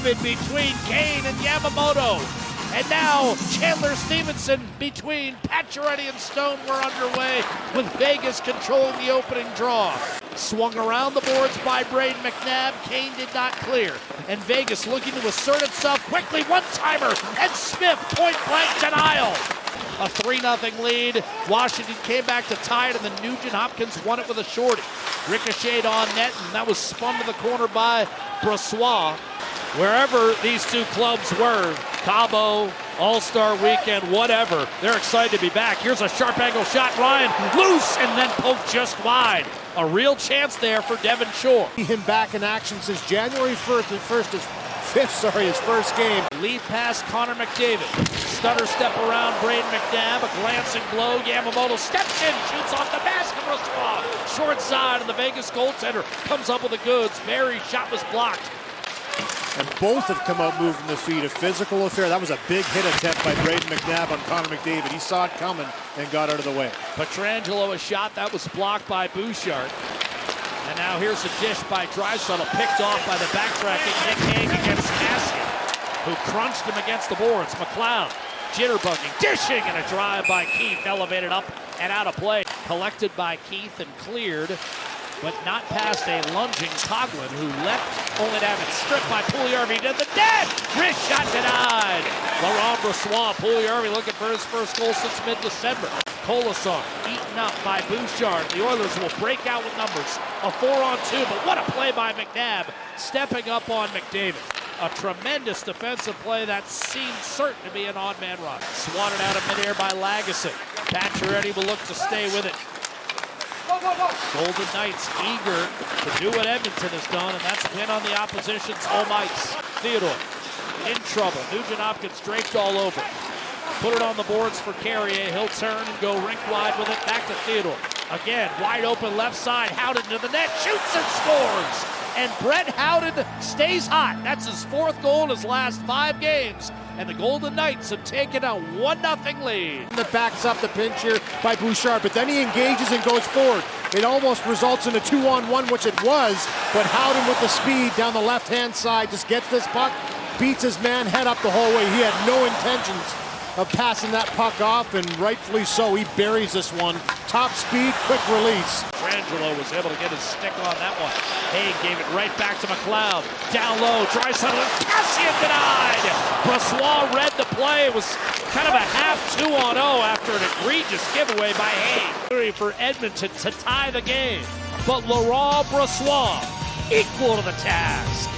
McDavid between Kane and Yamamoto. And now Chandler Stevenson between Pacioretty and Stone were underway, with Vegas controlling the opening draw. Swung around the boards by Braden McNabb. Kane did not clear. And Vegas looking to assert itself quickly. One-timer, and Smith point-blank denial. A 3-0 lead. Washington came back to tie it, and then Nugent-Hopkins won it with a shorty. Ricocheted on net, and that was spun to the corner by Brossoit. Wherever these two clubs were, Cabo, All-Star Weekend, whatever, they're excited to be back. Here's a sharp angle shot. Ryan loose and then poked just wide. A real chance there for Devon Shore. Him back in action since January 1st, his first game. Lead pass, Connor McDavid. Stutter step around Braden McNabb. A glancing blow. Yamamoto steps in, shoots off the basket. Brossoit short side, and the Vegas goaltender comes up with the goods. Barry's shot was blocked. And both have come out moving the feet. A physical affair. That was a big hit attempt by Braden McNabb on Connor McDavid. He saw it coming and got out of the way. Pietrangelo a shot that was blocked by Bouchard. And now here's a dish by Draisaitl, picked off by the backtracking Nick Hague against Cassian, who crunched him against the boards. McLeod jitterbugging, dishing, and a drive by Keith, elevated up and out of play. Collected by Keith and cleared, but not past a lunging Coughlin, who leapt only to have it stripped by Puljujarvi to the net. Wrist shot denied. Laurent Brossoit, Puljujarvi looking for his first goal since mid-December. Karlsson eaten up by Bouchard. The Oilers will break out with numbers. A 4-on-2, but what a play by McNabb, stepping up on McDavid. A tremendous defensive play that seemed certain to be an odd-man run. Swatted out of midair by Lagesson. Pacioretty will look to stay with it. Golden Knights eager to do what Edmonton has done, and that's win on the opposition's home ice. Theodore in trouble. Nugent-Hopkins draped all over. Put it on the boards for Carrier. He'll turn and go rink wide with it. Back to Theodore. Again, wide open left side. Howden to the net. Shoots and scores. And Brett Howden stays hot. That's his 4th goal in his last 5 games. And the Golden Knights have taken a 1-0 lead. That backs up the pinch here by Bouchard, but then he engages and goes forward. It almost results in a 2-on-1, which it was, but Howden with the speed down the left-hand side just gets this puck, beats his man head up the whole way. He had no intentions of passing that puck off, and rightfully so. He buries this one. Top speed, quick release. Pietrangelo was able to get his stick on that one. Hague gave it right back to McLeod. Down low, Draisaitl, Cassian denied. Brossoit read the play. It was kind of a half 2-on-0 after an egregious giveaway by Hague. For Edmonton to tie the game. But Laurent Brossoit equal to the task.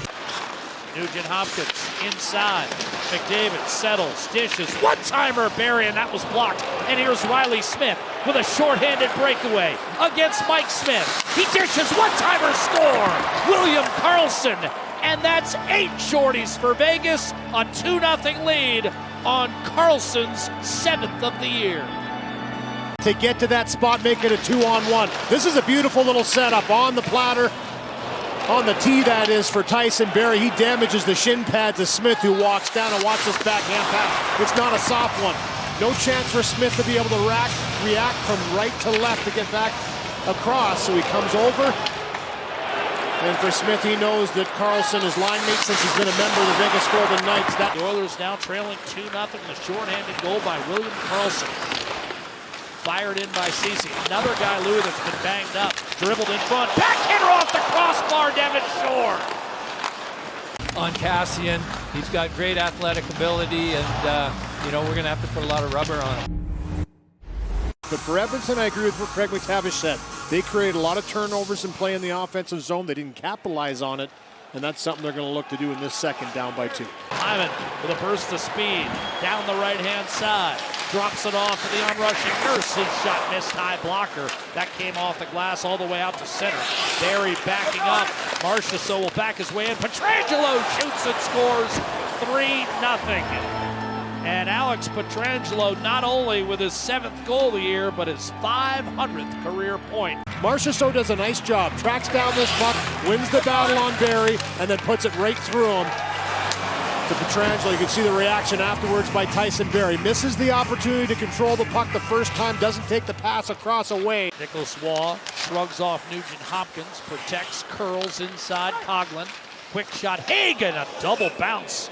Nugent-Hopkins inside. McDavid settles, dishes, one-timer, Barry, and that was blocked. And here's Riley Smith with a shorthanded breakaway against Mike Smith. He dishes, one-timer, score! William Karlsson, and that's 8 shorties for Vegas. A 2-0 lead on Karlsson's 7th of the year. To get to that spot, make it a 2-on-1. This is a beautiful little setup on the platter. On the tee, that is, for Tyson Barrie. He damages the shin pads of Smith, who walks down and watches this backhand pass. It's not a soft one. No chance for Smith to be able to react from right to left to get back across. So he comes over. And for Smith, he knows that Karlsson is line mate since he's been a member of the Vegas Golden Knights. The Oilers now trailing 2-0. The shorthanded goal by William Karlsson. Fired in by Ceci. Another guy, Lou, that's been banged up. Dribbled in front. Backhander off the crossbar, Devon Shore. On Cassian, he's got great athletic ability, and we're going to have to put a lot of rubber on him. But for Edmonton, I agree with what Craig McTavish said. They created a lot of turnovers and play in the offensive zone. They didn't capitalize on it, and that's something they're going to look to do in this second, down by 2. Hyman with a burst of speed down the right-hand side. Drops it off to the onrushing Nurse. His shot missed, high blocker. That came off the glass all the way out to center. Barrie backing up. Marchessault will back his way in. Pietrangelo shoots and scores 3-0. And Alex Pietrangelo not only with his 7th goal of the year, but his 500th career point. Marchessault does a nice job. Tracks down this puck, wins the battle on Barrie, and then puts it right through him to Pietrangelo. You can see the reaction afterwards by Tyson Barrie. Misses the opportunity to control the puck the first time, doesn't take the pass across away. Nicholas Waugh shrugs off Nugent-Hopkins, protects, curls inside Coughlin. quick shot. Hagen, a double bounce.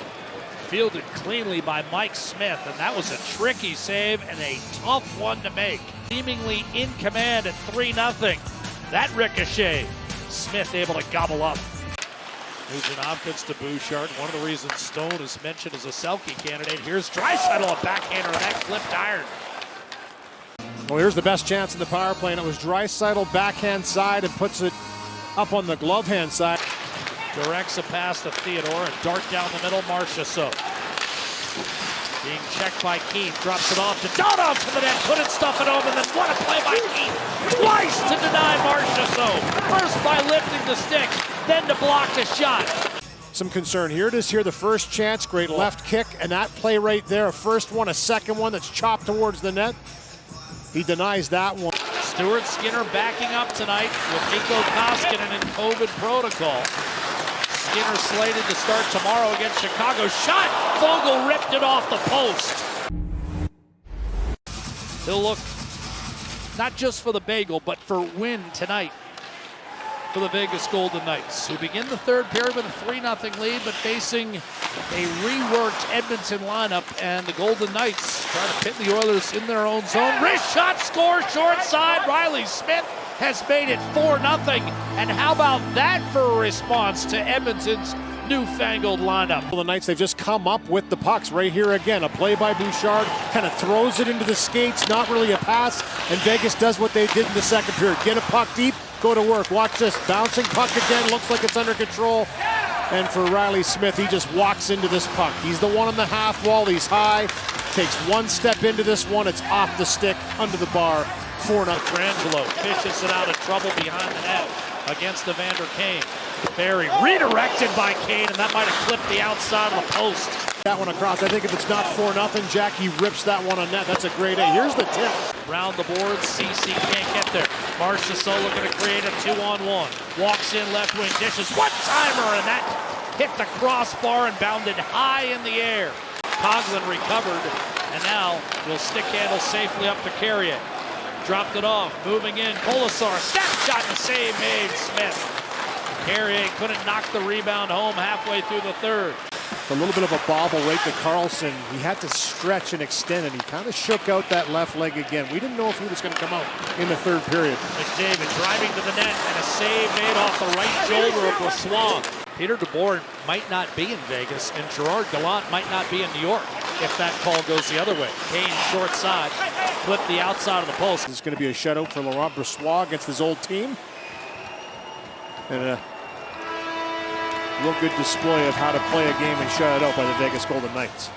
Fielded cleanly by Mike Smith, and that was a tricky save and a tough one to make. Seemingly in command at 3-0. That ricochet, Smith able to gobble up. Nugent Hopkins to Bouchard. One of the reasons Stone is mentioned as a Selke candidate. Here's Draisaitl, a backhander, that clipped iron. Well, here's the best chance in the power play, and it was Draisaitl backhand side and puts it up on the glove hand side. Directs a pass to Theodore and dart down the middle, Marchessault. Being checked by Keith, drops it off to Donov to the net, couldn't stuff it home, and then what a play by Keith. Twice to deny Marchessault. First by lifting the stick, then to block the shot. Some concern. Here it is here, the first chance, great left kick, and that play right there, a first one, a second one that's chopped towards the net. He denies that one. Stuart Skinner backing up tonight with Mikko Koskinen in COVID protocol. Skinner slated to start tomorrow against Chicago. Shot! Fogle ripped it off the post. He'll look not just for the bagel, but for win tonight for the Vegas Golden Knights, who begin the third period with a 3-0 lead, but facing a reworked Edmonton lineup, and the Golden Knights try to pit the Oilers in their own zone. Wrist shot, score, short side. Riley Smith has made it 4-0. And how about that for a response to Edmonton's newfangled lineup? The Knights, they've just come up with the pucks right here again. A play by Bouchard, kind of throws it into the skates, not really a pass, and Vegas does what they did in the second period. Get a puck deep, go to work. Watch this, bouncing puck again, looks like it's under control. And for Riley Smith, he just walks into this puck. He's the one on the half wall, he's high, takes one step into this one, it's off the stick, under the bar, 4-0. Petrangelo fishes it out of trouble behind the net against Evander Kane. Barry redirected by Kane, and that might have clipped the outside of the post. That one across. I think if it's not 4-0, Jackie rips that one on net. That's a great A. Here's the tip. Round the boards, CC can't get there. Marchessault looking to create a 2-on-1. Walks in left wing, dishes one-timer, and that hit the crossbar and bounded high in the air. Coughlin recovered, and now will stick handle safely up to Carrier. Dropped it off, moving in, Colasar, snapshot and save made, Smith. Carrier couldn't knock the rebound home halfway through the third. A little bit of a bobble right to Karlsson. He had to stretch and extend, and he kind of shook out that left leg again. We didn't know if he was going to come out in the third period. McDavid driving to the net, and a save made off the right shoulder of Brossoit. Peter DeBoer might not be in Vegas, and Gerard Gallant might not be in New York if that call goes the other way. Kane short side, flipped the outside of the post. This is going to be a shutout for Laurent Brossoit against his old team. And a real good display of how to play a game and shut it out by the Vegas Golden Knights.